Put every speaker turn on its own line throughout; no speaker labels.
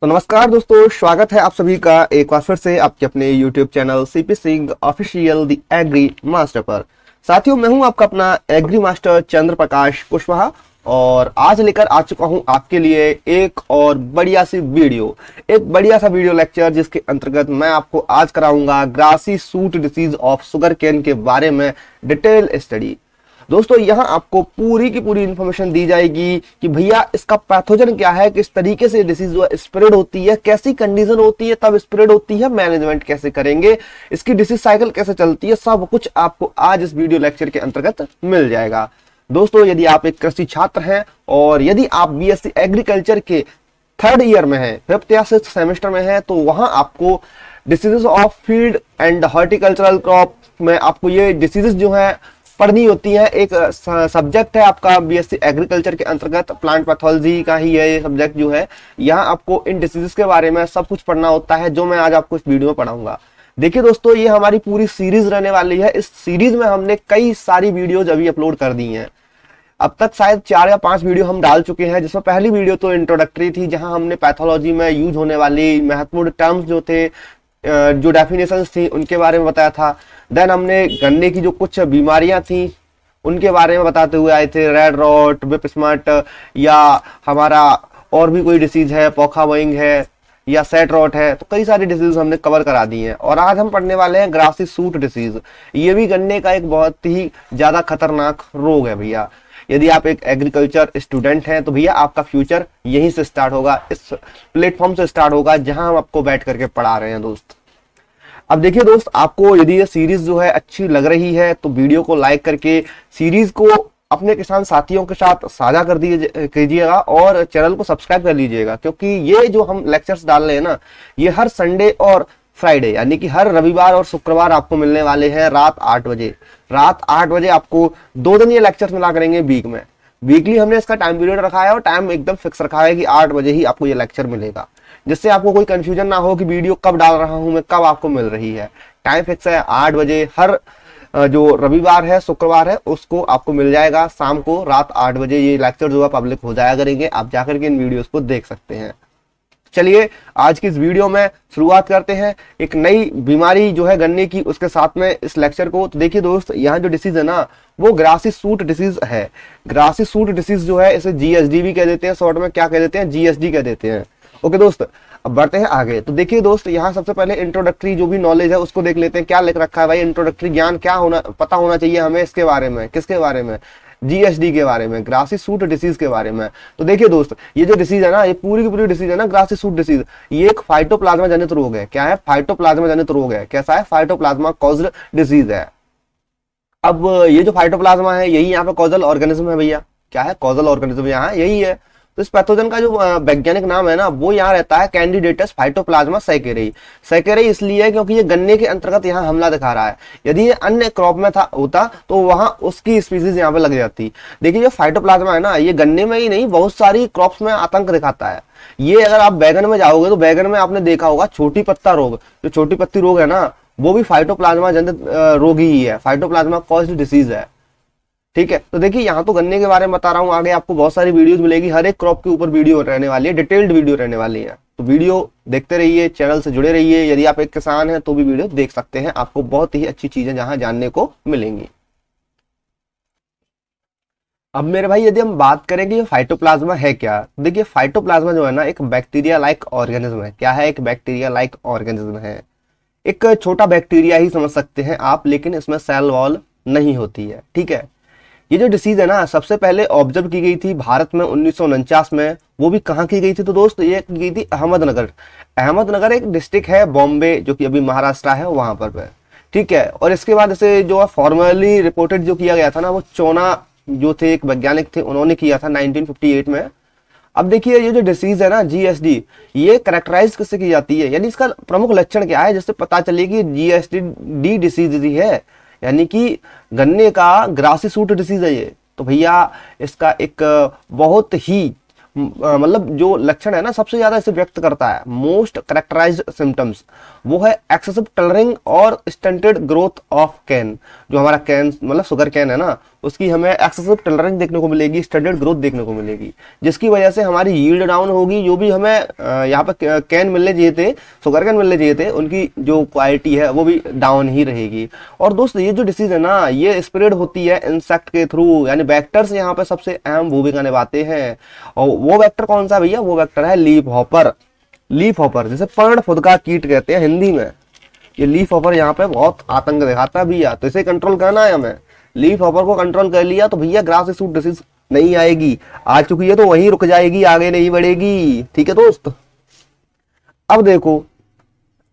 तो नमस्कार दोस्तों, स्वागत है आप सभी का एक बार फिर से आपके अपने YouTube channel CP Singh official the agri master पर। साथियों, मैं हूं आपका अपना एग्री मास्टर चंद्र प्रकाश कुशवाहा और आज लेकर आ चुका हूं आपके लिए एक और बढ़िया सी वीडियो, एक बढ़िया सा वीडियो लेक्चर जिसके अंतर्गत मैं आपको आज कराऊंगा grassy shoot disease of sugarcane के बारे में डिटेल स्टडी। दोस्तों, यहाँ आपको पूरी की पूरी इंफॉर्मेशन दी जाएगी कि भैया इसका पैथोजन क्या है, किस तरीके से डिसीज स्प्रेड होती है, कैसी कंडीशन होती है तब स्प्रेड होती है, मैनेजमेंट कैसे करेंगे, इसकी डिसीज साइकिल कैसे चलती है, सब कुछ आपको आज इस वीडियो लेक्चर के अंतर्गत मिल जाएगा। दोस्तों, यदि आप एक कृषि छात्र हैं और यदि आप बीएससी एग्रीकल्चर के 3rd ईयर में है, 5th या 6th सेमेस्टर में है, तो वहां आपको diseases of field and horticultural crop में आपको ये डिसीजेस जो है पढ़नी होती है। एक सब्जेक्ट है आपका बीएससी एग्रीकल्चर के अंतर्गत, प्लांट पैथोलॉजी का ही है ये सब्जेक्ट जो है। यहाँ आपको इन डिसीजेस के बारे में सब कुछ पढ़ना होता है, जो मैं आज आपको इस वीडियो में पढ़ाऊंगा। देखिए दोस्तों, ये हमारी पूरी सीरीज रहने वाली है। इस सीरीज में हमने कई सारी वीडियोज अभी अपलोड कर दी हैं। अब तक शायद 4 या 5 वीडियो हम डाल चुके हैं, जिसमें पहली वीडियो तो इंट्रोडक्टरी थी, जहां हमने पैथोलॉजी में यूज होने वाली महत्वपूर्ण टर्म्स जो थे, जो डेफिनेशंस थी, उनके बारे में बताया था। देन हमने गन्ने की जो कुछ बीमारियां थी उनके बारे में बताते हुए आए थे, रेड रॉट, विप स्मट, या हमारा और भी कोई डिसीज है, पोखा वोइंग है या सेट रॉट है। तो कई सारी डिसीज हमने कवर करा दी हैं और आज हम पढ़ने वाले हैं ग्रासी सूट डिसीज। ये भी गन्ने का एक बहुत ही ज्यादा खतरनाक रोग है भैया। यदि आप एक एग्रीकल्चर स्टूडेंट हैं तो भैया आपका फ्यूचर यहीं से स्टार्ट होगा, इस प्लेटफॉर्म से स्टार्ट होगा जहां हम आपको बैठ करके पढ़ा रहे हैं दोस्त। अब देखिए दोस्त, आपको यदि ये सीरीज जो है अच्छी लग रही है तो वीडियो को लाइक करके सीरीज को अपने किसान साथियों के साथ साझा कर कीजिएगा और चैनल को सब्सक्राइब कर लीजिएगा, क्योंकि ये जो हम लेक्चर्स डाल रहे हैं ना, ये हर संडे और फ्राइडे यानी कि हर रविवार और शुक्रवार आपको मिलने वाले हैं रात 8 बजे। रात 8 बजे आपको 2 दिन ये लेक्चर्स मिला करेंगे वीक में। वीकली हमने इसका टाइम पीरियड रखा है और टाइम एकदम फिक्स रखा है कि 8 बजे ही आपको ये लेक्चर मिलेगा, जिससे आपको कोई कंफ्यूजन ना हो कि वीडियो कब डाल रहा हूं मैं, कब आपको मिल रही है। टाइम फिक्स है 8 बजे, हर जो रविवार है, शुक्रवार है, उसको आपको मिल जाएगा शाम को रात 8 बजे ये लेक्चर जो है पब्लिक हो जाया करेंगे। आप जाकर के इन वीडियोस को देख सकते हैं। चलिए आज की इस वीडियो में शुरुआत करते हैं। एक नई बीमारी जो है गन्ने की, उसके साथ में इस लेक्चर को। तो देखिए दोस्त, यहाँ जो डिसीज है ना, वो ग्रासी सूट डिसीज है। ग्रासी सूट डिसीज जो है इसे जीएसडी भी कह देते हैं, शॉर्ट में क्या कह देते हैं, जीएसडी कह देते हैं। ओके दोस्त, अब बढ़ते हैं आगे। तो देखिए दोस्त, यहाँ सबसे पहले इंट्रोडक्टरी जो भी नॉलेज है उसको देख लेते हैं। क्या लिख रखा है भाई, इंट्रोडक्टरी ज्ञान क्या पता होना चाहिए हमें इसके बारे में, किसके बारे में, जीएसडी के बारे में, ग्रासी सूट डिसीज के बारे में। तो देखिए दोस्त, ये जो डिसीज है ना, ये पूरी की पूरी डिसीज है ना, ग्रासी सूट डिसीज, ये एक फाइटोप्लाज्मा जनित रोग है। क्या है? फाइटोप्लाज्मा जनित रोग है। कैसा है? फाइटोप्लाज्मा कॉज्ड डिसीज है। अब ये जो फाइटोप्लाज्मा है यही यहाँ पे कॉजल ऑर्गेनिज्म है भैया। क्या है? कॉजल ऑर्गेनिज्म यहाँ यही है। तो इस पैथोजन का जो वैज्ञानिक नाम है ना, वो यहाँ रहता है कैंडिडेटस फाइटोप्लाज्मा सैकेरेई। सैकेरेई इसलिए है क्योंकि ये गन्ने के अंतर्गत यहाँ हमला दिखा रहा है। यदि ये अन्य क्रॉप में होता तो वहां उसकी स्पीसीज यहाँ पे लग जाती। देखिए जो फाइटोप्लाज्मा है ना, ये गन्ने में ही नहीं बहुत सारी क्रॉप्स में आतंक दिखाता है। ये अगर आप बैगन में जाओगे तो बैगन में आपने देखा होगा छोटी पत्ता रोग, जो छोटी पत्ती रोग है ना, वो भी फाइटोप्लाज्मा जनित रोग ही है, फाइटोप्लाज्मा कॉज्ड डिसीज है। ठीक है, तो देखिए यहाँ तो गन्ने के बारे में बता रहा हूँ, आगे आपको बहुत सारी वीडियोस मिलेगी, हर एक क्रॉप के ऊपर वीडियो रहने वाली है, डिटेल्ड वीडियो रहने वाली है। तो वीडियो देखते रहिए, चैनल से जुड़े रहिए। यदि आप एक किसान हैं तो भी वीडियो देख सकते हैं, आपको बहुत ही अच्छी चीजें जहां जानने को मिलेंगी। अब मेरे भाई, यदि हम बात करें कि ये फाइटोप्लाज्मा है क्या, देखिए फाइटोप्लाज्मा जो है ना, एक बैक्टीरिया लाइक ऑर्गेनिज्म है। क्या है? एक बैक्टीरिया लाइक ऑर्गेनिज्म है। एक छोटा बैक्टीरिया ही समझ सकते हैं आप, लेकिन इसमें सेल वॉल नहीं होती है। ठीक है, ये जो डिसीज है ना, सबसे पहले ऑब्जर्व की गई थी भारत में 1949 में। वो भी कहाँ की गई थी तो दोस्त, ये की गई थी अहमदनगर। अहमदनगर एक डिस्ट्रिक्ट है बॉम्बे, जो कि अभी महाराष्ट्र है, वहां पर। ठीक है, और इसके बाद इसे जो है फॉर्मली रिपोर्टेड जो किया गया था ना, वो चोना जो थे एक वैज्ञानिक थे, उन्होंने किया था 1958 में। अब देखिए ये जो डिसीज है ना, जीएसडी, ये कैरेक्टराइज किससे की जाती है, यानी इसका प्रमुख लक्षण क्या है जिससे पता चले कि जीएसडी डिसीज ही है, यानी कि गन्ने का ग्रासी सूट डिसीज है ये। तो भैया इसका एक बहुत ही मतलब जो लक्षण है ना, सबसे ज्यादा इसे व्यक्त करता है, मोस्ट कैरेक्टराइज्ड सिम्टम्स, वो है एक्सेसिव कलरिंग और स्टंटेड ग्रोथ ऑफ कैन। जो हमारा कैन मतलब शुगर कैन है ना, उसकी हमें एक्सेसिव टॉलरेंस देखने को मिलेगी, स्टैंडर्ड ग्रोथ देखने को मिलेगी, जिसकी वजह से हमारी यील्ड डाउन होगी। जो भी हमें यहाँ पे कैन मिलने चाहिए थे, शुगर कैन मिलने चाहिए थे, उनकी जो क्वालिटी है वो भी डाउन ही रहेगी। और दोस्त ये जो डिसीज है ना, ये स्प्रेड होती है इंसेक्ट के थ्रू, यानी वेक्टर्स यहाँ पे सबसे अहम भूमिका निभाते हैं। और वो वेक्टर कौन सा भैया? वो वेक्टर है लीफ हॉपर। लीफ हॉपर जिसे पर्ण फुदका कीट कहते हैं हिंदी में। ये लीफ हॉपर यहाँ पे बहुत आतंक दिखाता है भैया, तो इसे कंट्रोल करना है हमें। लीफ हॉपर को कंट्रोल कर लिया तो भैया ग्रास सूट डिसीज नहीं आएगी, आ चुकी है तो वहीं रुक जाएगी, आगे नहीं बढ़ेगी। ठीक है दोस्त। अब देखो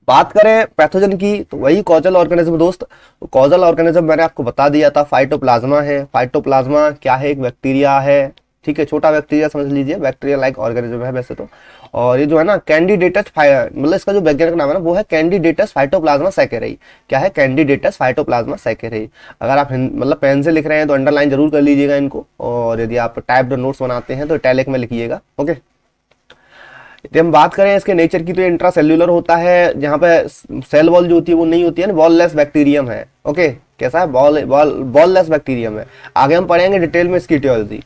बात करें पैथोजन की, तो वही कॉजल ऑर्गेनिज्म दोस्त। कॉजल ऑर्गेनिज्म मैंने आपको बता दिया था, फाइटोप्लाज्मा है। फाइटोप्लाज्मा क्या है? एक बैक्टीरिया है, ठीक है, छोटा बैक्टीरिया समझ लीजिए, बैक्टीरिया लाइक ऑर्गेनिज्म है वैसे तो। और ये जो है ना कैंडिडेटस, मतलब इसका जो वैज्ञानिक नाम है ना वो है कैंडिडेटस फाइटोप्लाज्मा सैकेराई। क्या है? Candidatus Phytoplasma sacchari. अगर आप मतलब पेन से लिख रहे हैं तो अंडरलाइन जरूर कर लीजिएगा इनको, और यदि आप टाइप्ड नोट्स बनाते हैं तो इटैलिक में लिखिएगा। ओके, यदि हम बात करें इसके नेचर की तो इंट्रा सेल्यूलर होता है, जहाँ पे सेल वॉल जो होती है वो नहीं होती है ना, वॉललेस बैक्टीरियम है। ओके, कैसा है? वॉललेस बैक्टीरियम है। आगे हम पढ़ेंगे डिटेल में इसकी etiology।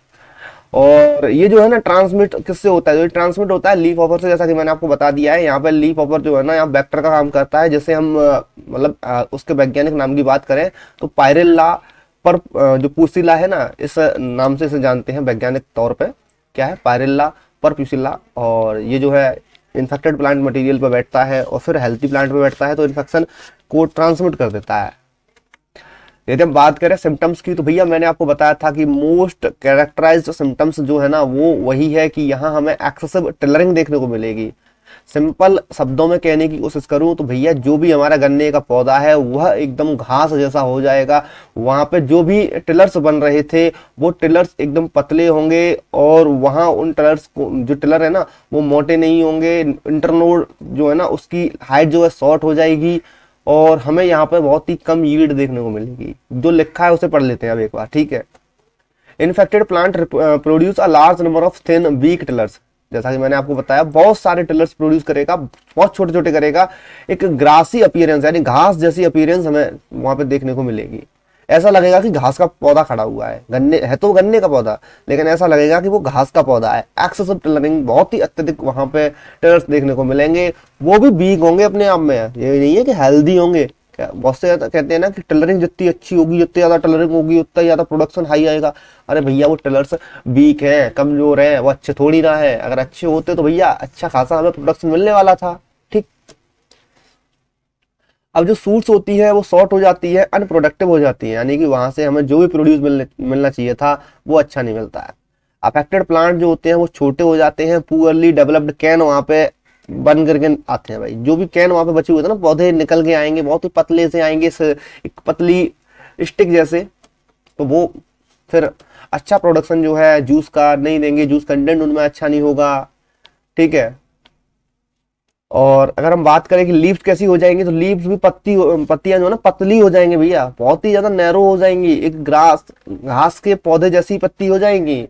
और ये जो है ना ट्रांसमिट किससे होता है? जो ट्रांसमिट होता है लीफ हॉपर से, जैसा कि मैंने आपको बता दिया है। यहाँ पे लीफ हॉपर जो है ना यहाँ वेक्टर का काम करता है, जैसे हम मतलब उसके वैज्ञानिक नाम की बात करें तो पायरेला पर जो पुसिला है ना, इस नाम से इसे जानते हैं वैज्ञानिक तौर पे। क्या है? पायरेला पर पुसिला। और ये जो है इन्फेक्टेड प्लांट मटेरियल पे बैठता है और फिर हेल्थी प्लांट पे बैठता है, तो इन्फेक्शन को ट्रांसमिट कर देता है। यदि हम बात करें सिम्टम्स की, तो भैया मैंने आपको बताया था कि मोस्ट कैरेक्टराइज्ड सिम्टम्स जो है ना वो वही है कि यहाँ हमें एक्सेसिव टिलरिंग देखने को मिलेगी। सिंपल शब्दों में कहने की कोशिश करूं तो भैया जो भी हमारा गन्ने का पौधा है वह एकदम घास जैसा हो जाएगा। वहां पे जो भी टिलर्स बन रहे थे वो टिलर्स एकदम पतले होंगे, और वहां उन टिलर्स को, जो टिलर है ना वो मोटे नहीं होंगे। इंटरनोड जो है ना उसकी हाइट जो है शॉर्ट हो जाएगी, और हमें यहाँ पर बहुत ही कम यील्ड देखने को मिलेगी। जो लिखा है उसे पढ़ लेते हैं अब एक बार, ठीक है। Infected plant produce a large number of thin weak tillers. जैसा कि मैंने आपको बताया बहुत सारे टिलर्स प्रोड्यूस करेगा, बहुत छोटे छोटे करेगा। एक ग्रासी अपीयरेंस यानी घास जैसी अपीयरेंस हमें वहां पे देखने को मिलेगी। ऐसा लगेगा कि घास का पौधा खड़ा हुआ है, गन्ने है तो गन्ने का पौधा, लेकिन ऐसा लगेगा कि वो घास का पौधा है। एक्सेसिव टिलरिंग, बहुत ही अत्यधिक वहां पे टिलर्स देखने को मिलेंगे। वो भी वीक होंगे अपने आप में, ये नहीं है कि हेल्दी होंगे। बहुत से कहते हैं ना कि टिलरिंग जितनी अच्छी होगी, जितनी ज्यादा टिलरिंग होगी उतना ज्यादा प्रोडक्शन हाई आएगा। अरे भैया वो टिलर्स वीक है, कमजोर है, वो अच्छे थोड़ी ना है। अगर अच्छे होते तो भैया अच्छा खासा हमें प्रोडक्शन मिलने वाला था। ठीक, अब जो सूट्स होती है वो शॉर्ट हो जाती है, अनप्रोडक्टिव हो जाती है, यानी कि वहां से हमें जो भी प्रोड्यूस मिलना चाहिए था वो अच्छा नहीं मिलता है। अफेक्टेड प्लांट जो होते हैं वो छोटे हो जाते हैं। पुअरली डेवलप्ड कैन वहां पे बन करके आते हैं भाई। जो भी कैन वहां पे बचे हुए थे ना, पौधे निकल के आएंगे, बहुत ही पतले से आएंगे, एक पतली स्टिक जैसे, तो वो फिर अच्छा प्रोडक्शन जो है जूस का नहीं देंगे, जूस कंटेंट उनमें अच्छा नहीं होगा। ठीक है। और अगर हम बात करें कि लीव्स कैसी हो जाएंगी, तो लीव्स भी पत्तियां जो है ना पतली हो जाएंगी भैया, बहुत ही ज्यादा नैरो हो जाएंगी। एक घास के पौधे जैसी पत्ती हो जाएंगी,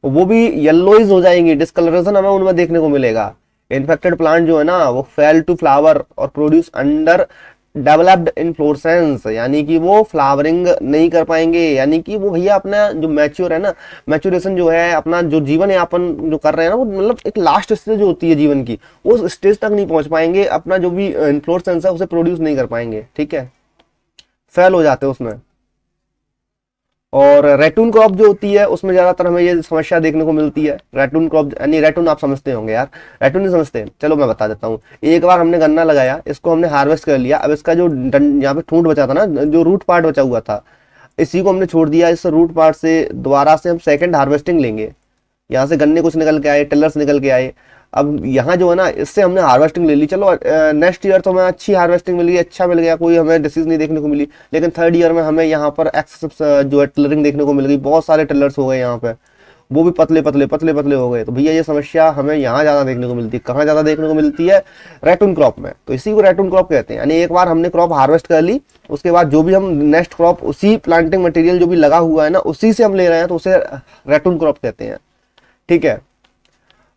वो भी येलोइज हो जाएंगी। डिस्कलरेशन हमें उनमें देखने को मिलेगा। इन्फेक्टेड प्लांट जो है ना वो फेल टू फ्लावर और प्रोड्यूस अंडर डेवलप्ड इन्फ्लोरेसेंस, यानी कि वो फ्लावरिंग नहीं कर पाएंगे। यानी कि वो भैया अपना जो मैच्योर है ना, मैच्योरेशन जो है, अपना जो जीवन यापन जो कर रहे हैं ना, वो मतलब एक लास्ट स्टेज जो होती है जीवन की, उस स्टेज तक नहीं पहुंच पाएंगे। अपना जो भी इन्फ्लोरेसेंस है उसे प्रोड्यूस नहीं कर पाएंगे। ठीक है, फेल हो जाते हैं उसमें। और रेटून क्रॉप जो होती है उसमें ज्यादातर हमें ये समस्या देखने को मिलती है। रेटून क्रॉप यानी रेटून आप समझते होंगे यार, रेटून नहीं समझते? चलो मैं बता देता हूँ। एक बार हमने गन्ना लगाया, इसको हमने हार्वेस्ट कर लिया। अब इसका जो यहाँ पे ठूंठ बचा था ना, जो रूट पार्ट बचा हुआ था, इसी को हमने छोड़ दिया। इस रूट पार्ट से दोबारा से हम सेकेंड हार्वेस्टिंग लेंगे। यहाँ से गन्ने कुछ निकल के आए, टिलर्स निकल के आए। अब यहाँ जो है ना, इससे हमने हार्वेस्टिंग ले ली। चलो नेक्स्ट ईयर तो हमें अच्छी हार्वेस्टिंग मिली, अच्छा मिल गया, कोई हमें डिसीज नहीं देखने को मिली। लेकिन थर्ड ईयर में हमें यहाँ पर एक्सेसिव जो है टिलरिंग देखने को मिल गई। बहुत सारे टिलर्स हो गए यहाँ पे, वो भी पतले पतले पतले पतले हो गए। तो भैया ये समस्या हमें यहाँ ज्यादा देखने को मिलती है। कहाँ ज्यादा देखने को मिलती है? रेटून क्रॉप में। तो इसी को रेटून क्रॉप कहते हैं। यानी एक बार हमने क्रॉप हार्वेस्ट कर ली, उसके बाद जो भी हम नेक्स्ट क्रॉप उसी प्लांटिंग मटेरियल जो भी लगा हुआ है ना उसी से हम ले रहे हैं, तो उसे रेटून क्रॉप कहते हैं। ठीक है।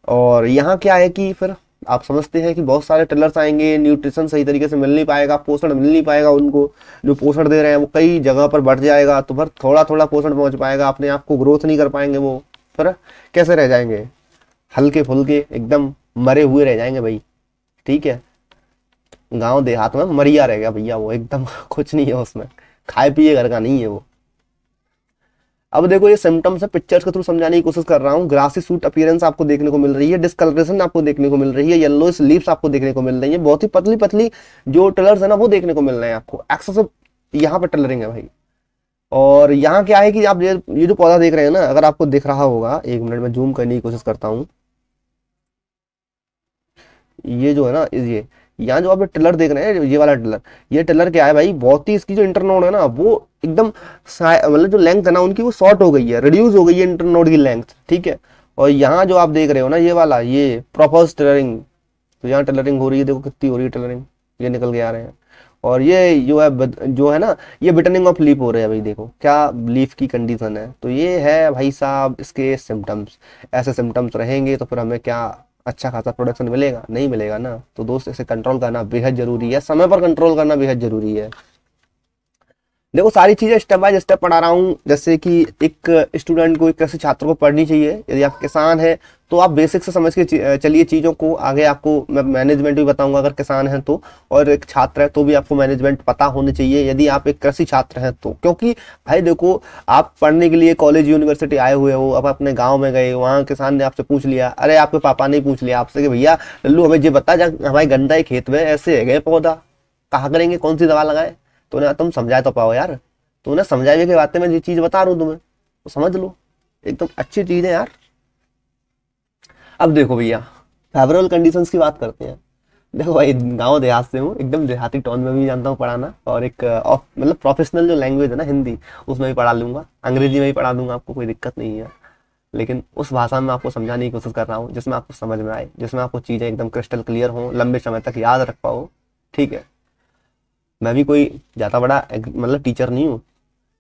और यहाँ क्या है कि फिर आप समझते हैं कि बहुत सारे टिलर्स आएंगे, न्यूट्रिशन सही तरीके से मिल नहीं पाएगा, पोषण मिल नहीं पाएगा उनको, जो पोषण दे रहे हैं वो कई जगह पर बढ़ जाएगा, तो फिर थोड़ा थोड़ा पोषण पहुंच पाएगा, अपने आप को ग्रोथ नहीं कर पाएंगे, वो फिर कैसे रह जाएंगे, हल्के फुल्के एकदम मरे हुए रह जाएंगे भाई। ठीक है, गांव देहात में मरिया रह गया भैया वो, एकदम कुछ नहीं है उसमें, खाए पिए घर का नहीं है वो। अब देखो ये सिम्टम्स है, पिक्चर्स के थ्रू समझाने की कोशिश कर रहा हूँ। ग्रासी सूट अपीयरेंस आपको देखने को मिल रही है, डिस्कलरेशन आपको देखने को मिल रही है, येलो लीव्स आपको देखने को मिल रही है, बहुत ही पतली पतली जो टिलर्स है ना वो देखने को मिल रहे हैं आपको, एक्सेसिव यहाँ पे टिलरिंग है भाई। और यहाँ क्या है कि आप ये जो पौधा देख रहे हैं ना, अगर आपको दिख रहा होगा, 1 मिनट में जूम करने की कोशिश करता हूँ, ये जो है ना, ये यहाँ जो आप टिलर देख रहे हैं, ये वाला टिलर, ये टिलर क्या है भाई, बहुत ही इसकी जो इंटरनोड है ना वो एकदम मतलब जो लेंथ है ना उनकी वो शॉर्ट हो गई है, रिड्यूस हो गई है इंटरनोड की लेंथ। ठीक है, और यहाँ जो आप देख रहे हो ना ये वाला, ये प्रॉपर टिलरिंग, तो यहाँ टिलरिंग हो रही है, देखो कितनी हो रही है टिलरिंग, ये निकल के आ रहे हैं। और ये जो है ना, ये बिटनिंग ऑफ लीफ हो रहे हैं भाई, देखो क्या लीफ की कंडीशन है। तो ये है भाई साहब इसके सिम्टम्स। ऐसे सिम्टम्स रहेंगे तो फिर हमें क्या अच्छा खासा प्रोडक्शन मिलेगा? नहीं मिलेगा ना। तो दोस्त इसे कंट्रोल करना बेहद जरूरी है, समय पर कंट्रोल करना बेहद जरूरी है। देखो सारी चीजें स्टेप बाय स्टेप पढ़ा रहा हूँ, जैसे कि एक स्टूडेंट को, एक कृषि छात्र को पढ़नी चाहिए। यदि आप किसान हैं तो आप बेसिक से समझ के चलिए चीज़ों को, आगे आपको मैं मैनेजमेंट भी बताऊंगा अगर किसान हैं तो, और एक छात्र है तो भी आपको मैनेजमेंट पता होनी चाहिए यदि आप एक कृषि छात्र हैं तो। क्योंकि भाई देखो, आप पढ़ने के लिए कॉलेज यूनिवर्सिटी आए हुए हो, अब अपने गाँव में गए, वहाँ किसान ने आपसे पूछ लिया, अरे आपके पापा ने पूछ लिया आपसे कि भैया लल्लू हमें ये बता, जा हमारे गन्ना खेत में ऐसे है गए पौधा, कहाँ करेंगे, कौन सी दवा लगाए, तो ना तुम समझा तो पाओ यार, तो उन्हें समझाने के बातें मैं ये चीज बता रहा हूँ तुम्हें, तो समझ लो, एकदम अच्छी चीज है यार। अब देखो भैया, फेवरेबल कंडीशंस की बात करते हैं। देखो भाई, गांव देहात से हूँ, एकदम देहाती टोन में भी जानता हूँ पढ़ाना, और एक मतलब प्रोफेशनल जो लैंग्वेज है ना हिंदी, उसमें भी पढ़ा लूंगा, अंग्रेजी में भी पढ़ा दूंगा, आपको कोई दिक्कत नहीं है। लेकिन उस भाषा में आपको समझाने की कोशिश कर रहा हूँ जिसमें आपको समझ में आए, जिसमें आपको चीज़ें एकदम क्रिस्टल क्लियर हो, लंबे समय तक याद रख पाओ। ठीक है, मैं भी कोई ज़्यादा बड़ा मतलब टीचर नहीं हूँ,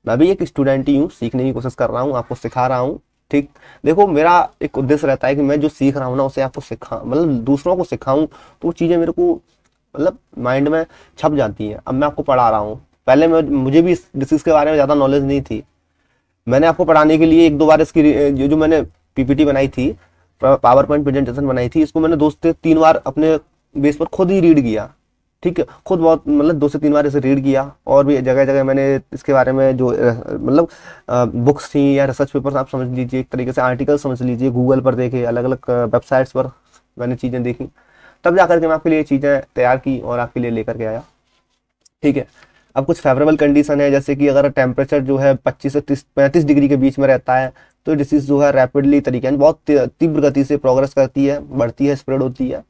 मैं भी एक स्टूडेंट ही हूँ, सीखने की कोशिश कर रहा हूँ, आपको सिखा रहा हूँ। ठीक, देखो मेरा एक उद्देश्य रहता है कि मैं जो सीख रहा हूँ ना उसे आपको सिखा, मतलब दूसरों को सिखाऊं, तो वो चीज़ें मेरे को मतलब माइंड में छप जाती हैं। अब मैं आपको पढ़ा रहा हूँ, पहले मुझे भी इस डिसीज के बारे में ज़्यादा नॉलेज नहीं थी। मैंने आपको पढ़ाने के लिए 1-2 बार इसकी जो मैंने पीपीटी बनाई थी, पावर पॉइंट प्रेजेंटेशन बनाई थी, इसको मैंने 2 से 3 बार अपने बेस पर खुद ही रीड किया। ठीक है, खुद बहुत मतलब 2 से 3 बार इसे रीड किया, और भी जगह जगह मैंने इसके बारे में जो मतलब बुक्स थी या रिसर्च पेपर्स आप समझ लीजिए, एक तरीके से आर्टिकल समझ लीजिए, गूगल पर देखे, अलग अलग वेबसाइट्स पर मैंने चीज़ें देखी, तब जाकर के मैं आपके लिए चीज़ें तैयार की और आपके लिए लेकर के आया। ठीक है, अब कुछ फेवरेबल कंडीशन है, जैसे कि अगर टेम्परेचर जो है 25 से 35 डिग्री के बीच में रहता है तो डिसीज जो है रैपिडली तरीके बहुत तीव्र गति से प्रोग्रेस करती है, बढ़ती है, स्प्रेड होती है।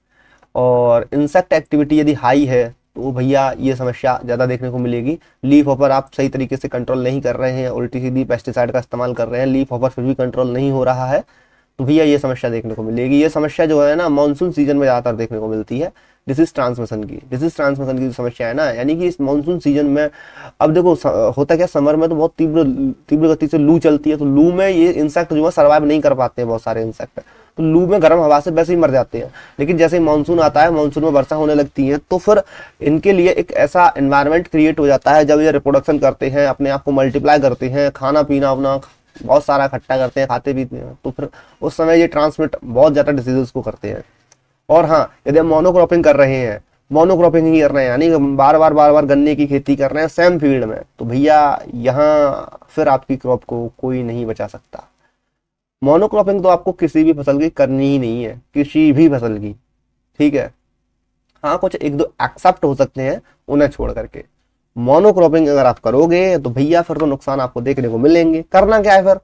और इंसेक्ट एक्टिविटी यदि हाई है तो भैया ये समस्या ज़्यादा देखने को मिलेगी। लीफ हॉपर आप सही तरीके से कंट्रोल नहीं कर रहे हैं, उल्टी सीधी पेस्टिसाइड का इस्तेमाल कर रहे हैं, लीफ हॉपर फिर भी कंट्रोल नहीं हो रहा है, तो भैया ये समस्या देखने को मिलेगी। ये समस्या जो है ना मानसून सीजन में ज़्यादातर देखने को मिलती है, डिसीज ट्रांसमिशन की जो समस्या है ना, यानी कि इस मानसून सीजन में, अब देखो होता क्या, समर में तो बहुत तीव्र गति से लू चलती है, तो लू में ये इंसेक्ट जो है सर्वाइव नहीं कर पाते हैं, बहुत सारे इंसेक्ट, तो लू में गर्म हवा से वैसे ही मर जाते हैं। लेकिन जैसे ही मानसून आता है, मानसून में वर्षा होने लगती है, तो फिर इनके लिए एक ऐसा एनवायरनमेंट क्रिएट हो जाता है, जब ये रिप्रोडक्शन करते हैं, अपने आप को मल्टीप्लाई करते हैं, खाना पीना अपना बहुत सारा इकट्ठा करते हैं, खाते पीते हैं, तो फिर उस समय ये ट्रांसमिट बहुत ज़्यादा डिसीजेस को करते हैं। और हाँ, यदि हम मोनोक्रॉपिंग कर रहे हैं, मोनोक्रॉपिंग ही कर रहे हैं, यानी बार बार गन्ने की खेती कर रहे हैं सेम फील्ड में, तो भैया यहाँ फिर आपकी क्रॉप को कोई नहीं बचा सकता। मोनोक्रॉपिंग तो आपको किसी भी फसल की करनी ही नहीं है, किसी भी फसल की। ठीक है, हाँ कुछ 1-2 एक्सेप्ट हो सकते हैं उन्हें छोड़ करके, मोनोक्रॉपिंग अगर आप करोगे तो भैया फिर तो नुकसान आपको देखने को मिलेंगे। करना क्या है फिर,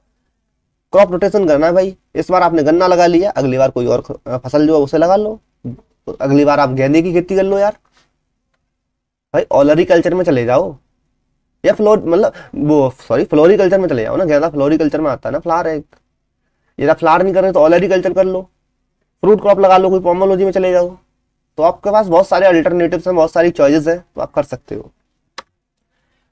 क्रॉप रोटेशन करना है भाई। इस बार आपने गन्ना लगा लिया, अगली बार कोई और फसल जो है उसे लगा लो, तो अगली बार आप गेंदे की खेती कर लो यार भाई, ऑलरीकल्चर में चले जाओ, या फ्लोरिकल्चर में चले जाओ ना, गेंदा फ्लोरिकल्चर में आता है ना, फ्लावर है। यदि आप फ्लावर नहीं कर रहे तो ऑलरीकल्चर कर लो, फ्रूट क्रॉप लगा लो, कोई पोमोलॉजी में चले जाओ, तो आपके पास बहुत सारे अल्टरनेटिव्स हैं, बहुत सारी चॉइसेस हैं, तो आप कर सकते हो।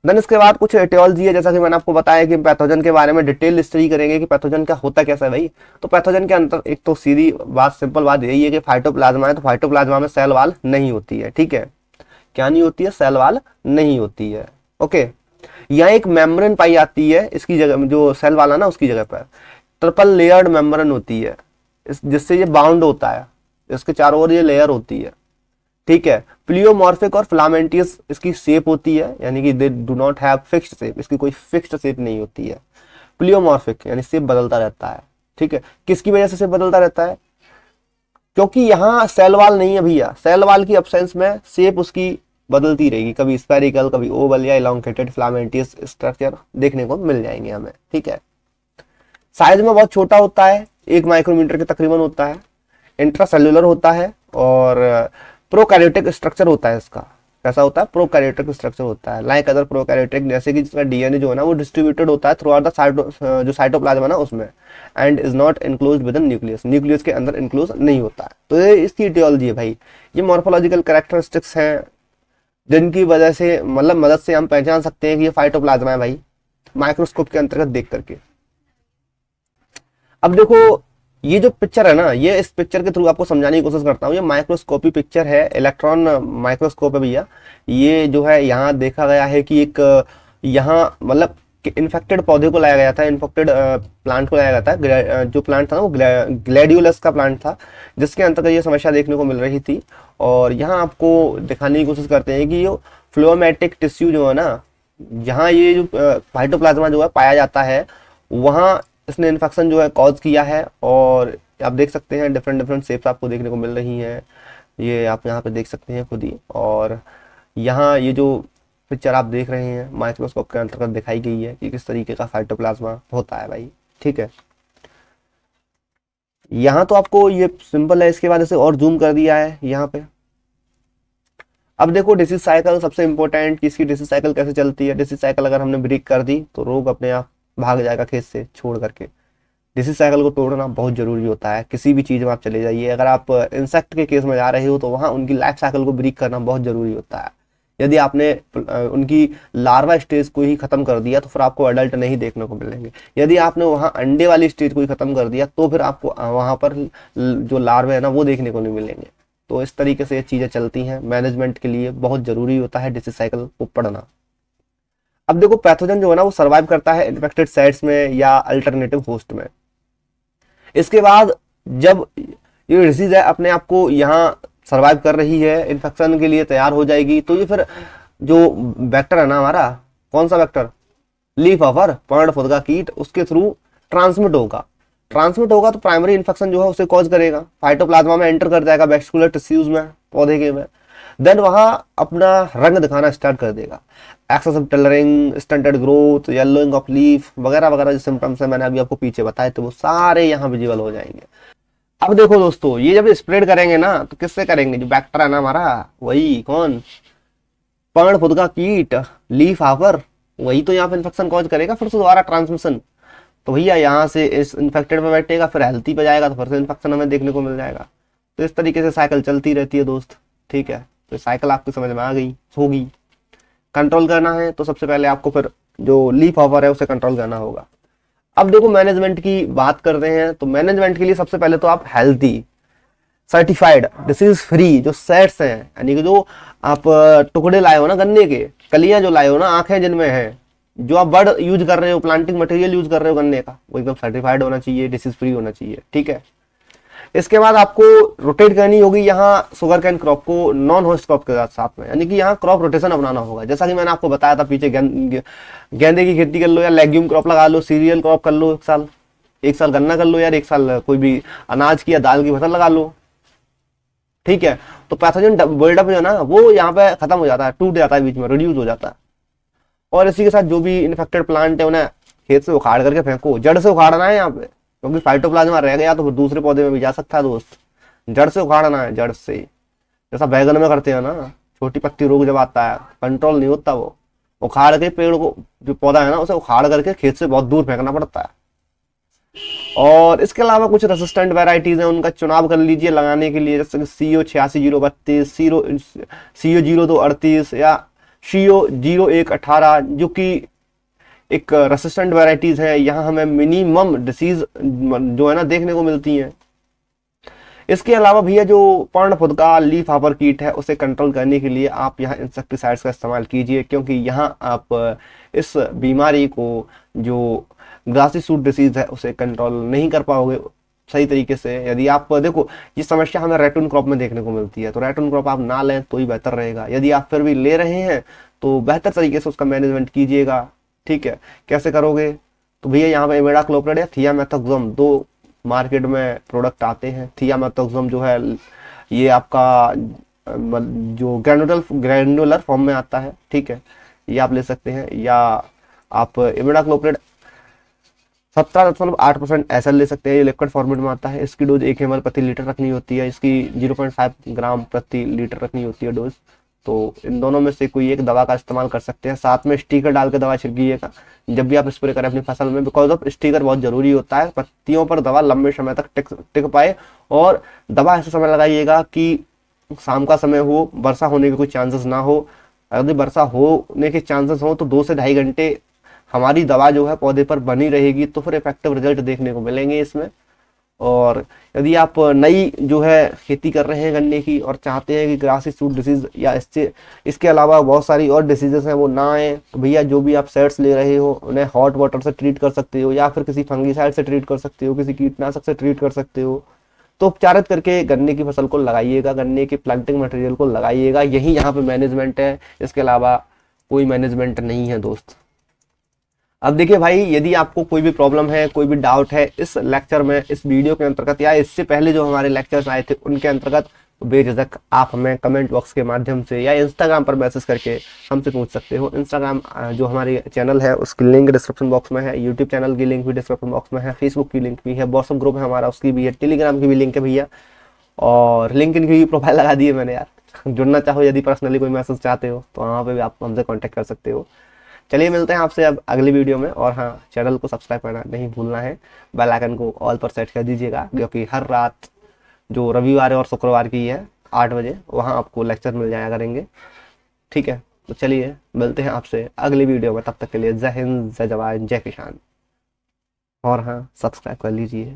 देन इसके बाद कुछ एटियोलॉजी है, जैसा कि मैंने आपको बताया कि पैथोजन के बारे में डिटेल स्टडी करेंगे कि पैथोजन क्या होता कैसा है भाई। तो पैथोजन के अंदर एक तो सीधी बात, सिंपल बात यही है कि फाइटोप्लाज्मा है, तो फाइटोप्लाज्मा में सेल वाल नहीं होती है, ठीक है, क्या नहीं होती है, सेल वाल नहीं होती है, ओके। यहाँ एक मेम्ब्रेन पाई जाती है, इसकी जगह जो सेल वाला ना उसकी जगह पर ट्रिपल लेयर्ड मेम्ब्रेन होती है, जिससे ये बाउंड होता है, इसके चारों ओर ये लेयर होती है, ठीक है। प्लियोमॉर्फिक और फिलामेंटियस इसकी शेप होती है, यानी कि they do not have fixed shape, इसकी कोई फिक्स्ड शेप नहीं होती है। प्लियोमॉर्फिक यानी शेप बदलता रहता है, ठीक है। किसकी वजह से शेप बदलता रहता है? क्योंकि यहाँ सेल वाल नहीं है भैया, सेल वाल की एब्सेंस में शेप उसकी बदलती रहेगी, कभी स्फेरिकल, कभी ओवल या इलॉन्गेटेड फिलामेंटियस स्ट्रक्चर देखने को मिल जाएंगे हमें, ठीक है। साइज में बहुत छोटा होता है, 1 माइक्रोमीटर के तकरीबन होता है, इंट्रासेल्युलर होता है और प्रोकैरियोटिक स्ट्रक्चर होता है इसका। कैसा होता है? प्रोकैरियोटिक स्ट्रक्चर होता है, लाइक अदर प्रोकैरियोटिक, जैसे कि जिसका डीएनए जो है ना वो डिस्ट्रीब्यूटेड होता है थ्रू आउट द जो साइटोप्लाज्म है ना उसमें, and is not enclosed with in nucleus, nucleus के अंदर इनक्लोज नहीं होता है। तो ये इसकी इटियोलॉजी है भाई। ये मॉर्फोलॉजिकल कैरेक्टरिस्टिक्स हैं जिनकी वजह से मतलब मदद से हम पहचान सकते हैं कि ये फाइटोप्लाज्मा है भाई, माइक्रोस्कोप के अंतर्गत देख करके। अब देखो ये जो पिक्चर है ना, ये इस पिक्चर के थ्रू आपको समझाने की कोशिश करता हूँ। ये माइक्रोस्कोपी पिक्चर है, इलेक्ट्रॉन माइक्रोस्कोप है भैया। ये जो है यहाँ देखा गया है कि एक यहाँ मतलब इन्फेक्टेड पौधे को लाया गया था, इन्फेक्टेड प्लांट को लाया गया था। जो प्लांट था ना वो ग्लैडियोलस का प्लांट था, जिसके अंतर्गत ये समस्या देखने को मिल रही थी। और यहाँ आपको दिखाने की कोशिश करते हैं कि ये फ्लोमेटिक टिश्यू जो है ना, जहाँ ये जो फाइटोप्लाज्मा जो है पाया जाता है, वहाँ इसने इन्फेक्शन जो है कॉज किया है। और आप देख सकते हैं डिफरेंट डिफरेंट शेप्स आपको देखने को मिल रही हैं, ये आप यहाँ पे देख सकते हैं खुद ही। और यहाँ ये जो पिक्चर आप देख रहे हैं माइक्रोस्कोप के अंतर्गत दिखाई गई है कि किस तरीके का फाइटोप्लाज्मा होता है भाई, ठीक है। यहाँ तो आपको ये सिंपल है, इसके बाद इसे और जूम कर दिया है यहाँ पे। अब देखो डिसीज साइकिल सबसे इंपॉर्टेंट, इसकी डिसीज साइकिल कैसे चलती है। डिसीज साइकिल अगर हमने ब्रेक कर दी तो रोग अपने आप भाग जाएगा खेत से छोड़ करके। डिसीज साइकिल को तोड़ना बहुत जरूरी होता है। किसी भी चीज में आप चले जाइए, अगर आप इंसेक्ट के केस में जा रहे हो तो वहां उनकी लाइफ साइकिल को ब्रेक करना बहुत जरूरी होता है। यदि आपने उनकी लार्वा स्टेज को ही खत्म कर दिया तो फिर आपको अडल्ट नहीं देखने को मिलेंगे। यदि आपने वहां अंडे वाली स्टेज को ही खत्म कर दिया तो फिर आपको वहां पर जो लार्वे है ना वो देखने को नहीं मिलेंगे। तो इस तरीके से ये चीजें चलती हैं। मैनेजमेंट के लिए बहुत जरूरी होता है डिसीज साइकिल को पढ़ना। अब देखो पैथोजन जो है ना वो सर्वाइव करता है इन्फेक्टेड साइट्स में या अल्टरनेटिव होस्ट में। इसके बाद जब ये डिसीज है अपने आप को यहाँ सर्वाइव कर रही है, इन्फेक्शन के लिए तैयार हो जाएगी, तो ये फिर जो वेक्टर है ना हमारा, कौन सा वेक्टर, लीफ हॉपर, पर्णफुदका कीट, उसके थ्रू ट्रांसमिट होगा तो प्राइमरी इन्फेक्शन जो है उसे कॉज करेगा, फाइटोप्लाज्मा में एंटर कर जाएगा, वेस्कुलर टिश्यूज में, पौधे के में। देन वहां अपना रंग दिखाना स्टार्ट कर देगा, excessive colouring, stunted growth, yellowing of leaf वगैरह वगैरह जो सिम्टम्स है मैंने अभी आपको पीछे बताए थे वो सारे यहाँ विजिबल हो जाएंगे। अब देखो दोस्तों, ये जब स्प्रेड करेंगे ना तो किससे करेंगे, जो बैक्टर है ना हमारा, वही कौन, पर्णफुदका कीट, लीफ हॉपर, वही तो यहाँ पे इन्फेक्शन कॉज करेगा, फिर से दोबारा ट्रांसमिशन। तो भैया यहाँ से इस इन्फेक्टेड पे बैठेगा, फिर हेल्थी पे जाएगा, तो फिर से इन्फेक्शन हमें देखने को मिल जाएगा। तो इस तरीके से साइकिल चलती रहती है दोस्त, ठीक है। तो साइकिल आपकी समझ में आ गई होगी। कंट्रोल करना है तो सबसे पहले आपको फिर जो लीफ हॉपर है उसे कंट्रोल करना होगा। अब देखो मैनेजमेंट की बात करते हैं, तो मैनेजमेंट के लिए सबसे पहले तो आप हेल्थी, सर्टिफाइड, डिसीज फ्री जो सेट्स हैं, यानी कि जो आप टुकड़े लाए हो ना गन्ने के, कलियां जो लाए हो ना, आंखें जिनमें है, जो आप बर्ड यूज कर रहे हो, प्लांटिंग मटेरियल यूज कर रहे हो गन्ने का, वो एकदम सर्टिफाइड होना चाहिए, डिसीज फ्री होना चाहिए, ठीक है। इसके बाद आपको रोटेट करनी होगी यहाँ शुगर कैन क्रॉप को नॉन होस्ट क्रॉप के साथ में, यानी कि यहाँ क्रॉप रोटेशन अपनाना होगा। जैसा कि मैंने आपको बताया था पीछे, गेंदे की खेती कर लो या लेग्यूम क्रॉप लगा लो, सीरियल क्रॉप कर लो, एक साल गन्ना कर लो यार, एक साल कोई भी अनाज की या दाल की फसल लगा लो, ठीक है। तो पैथोजन बिल्डअप जो है ना वो यहाँ पे खत्म हो जाता है, टूट जाता है, बीच में रिड्यूस हो जाता है। और इसी के साथ जो भी इन्फेक्टेड प्लांट है उन्हें खेत से उखाड़ करके फेंको, जड़ से उखाड़ना है यहाँ पे, क्योंकि फाइटोप्लाज्मा रह गया तो फिर दूसरे पौधे में भी जा सकता है दोस्त। जड़ से उखाड़ना है, जड़ से, जैसा बैगन में करते हैं ना, छोटी पत्ती रोग जब आता है कंट्रोल नहीं होता, वो उखाड़ के पेड़ को, जो पौधा है ना उसे उखाड़ करके खेत से बहुत दूर फेंकना पड़ता है। और इसके अलावा कुछ रेसिस्टेंट वेराइटीज हैं, उनका चुनाव कर लीजिए लगाने के लिए, जैसे कि CO 86 032, CO 0238 या CO 0118 जो कि एक रेसिस्टेंट वेराइटीज है। यहाँ हमें मिनिमम डिसीज जो है ना देखने को मिलती है। इसके अलावा भैया जो पर्ण फुदका लीफ हापर कीट है उसे कंट्रोल करने के लिए आप यहाँ इंसेक्टिसाइड्स का इस्तेमाल कीजिए, क्योंकि यहाँ आप इस बीमारी को, जो ग्रासी सूट डिसीज है, उसे कंट्रोल नहीं कर पाओगे सही तरीके से। यदि आप देखो, ये समस्या हमें रेटून क्रॉप में देखने को मिलती है, तो रेटून क्रॉप आप ना लें तो ही बेहतर रहेगा। यदि आप फिर भी ले रहे हैं तो बेहतर तरीके से उसका मैनेजमेंट कीजिएगा। ठीक है, कैसे करोगे? तो भैया यहाँ पे इमिडाक्लोप्रिड या थियामेथोक्सम दो मार्केट में प्रोडक्ट आते हैं। थियामेथोक्सम जो है ये आपका जो ग्रैनुलर फॉर्म में आता है, ठीक है, ये आप ले सकते हैं। या आप इमिडाक्लोप्रिड 17.8% एसएल ले सकते हैं, ये लिक्विड फॉर्मेट में आता है। इसकी डोज 1 ml प्रति लीटर रखनी होती है, इसकी 0.5 ग्राम प्रति लीटर रखनी होती है डोज। तो इन दोनों में से कोई एक दवा का इस्तेमाल कर सकते हैं। साथ में स्टिकर डाल के दवा छिड़किएगा जब भी आप स्प्रे करें अपनी फसल में, बिकॉज ऑफ स्टिकर बहुत जरूरी होता है, पत्तियों पर दवा लंबे समय तक टिक पाए। और दवा ऐसे समय लगाइएगा कि शाम का समय हो, वर्षा होने के कोई चांसेस ना हो। यदि वर्षा होने के चांसेस हो तो 2 से ढाई घंटे हमारी दवा जो है पौधे पर बनी रहेगी, तो फिर इफेक्टिव रिजल्ट देखने को मिलेंगे इसमें। और यदि आप नई जो है खेती कर रहे हैं गन्ने की और चाहते हैं कि ग्रासी सूट डिसीज या इसके अलावा बहुत सारी और डिसीजेस हैं वो ना आए, तो भैया जो भी आप सेड्स ले रहे हो उन्हें हॉट वाटर से ट्रीट कर सकते हो, या फिर किसी फंगीसाइड से ट्रीट कर सकते हो, किसी कीटनाशक से ट्रीट कर सकते हो। तो उपचारित करके गन्ने की फसल को लगाइएगा, गन्ने के प्लांटिंग मटेरियल को लगाइएगा। यही यहाँ पे मैनेजमेंट है, इसके अलावा कोई मैनेजमेंट नहीं है दोस्त। अब देखिए भाई, यदि आपको कोई भी प्रॉब्लम है, कोई भी डाउट है इस लेक्चर में, इस वीडियो के अंतर्गत या इससे पहले जो हमारे लेक्चर्स आए थे उनके अंतर्गत, बेझिझक आप हमें कमेंट बॉक्स के माध्यम से या इंस्टाग्राम पर मैसेज करके हमसे पूछ सकते हो। इंस्टाग्राम जो हमारे चैनल है उसकी लिंक डिस्क्रिप्शन बॉक्स में है, यूट्यूब चैनल की लिंक भी डिस्क्रिप्शन बॉक्स में है, फेसबुक की लिंक भी है, व्हाट्सएप ग्रुप है हमारा उसकी भी है, टेलीग्राम की भी लिंक है भैया, और लिंक्डइन की भी प्रोफाइल लगा दी है मैंने यार। जुड़ना चाहो, यदि पर्सनली कोई मैसेज चाहते हो तो वहाँ पे भी आप हमसे कॉन्टैक्ट कर सकते हो। चलिए मिलते हैं आपसे अब अगली वीडियो में। और हाँ, चैनल को सब्सक्राइब करना नहीं भूलना है, बेल आइकन को ऑल पर सेट कर दीजिएगा, क्योंकि हर रात जो रविवार और शुक्रवार की है 8 बजे वहाँ आपको लेक्चर मिल जाया करेंगे। ठीक है, तो चलिए मिलते हैं आपसे अगली वीडियो में। तब तक के लिए जय हिंद, जय जवान, जय किसान। और हाँ, सब्सक्राइब कर लीजिए।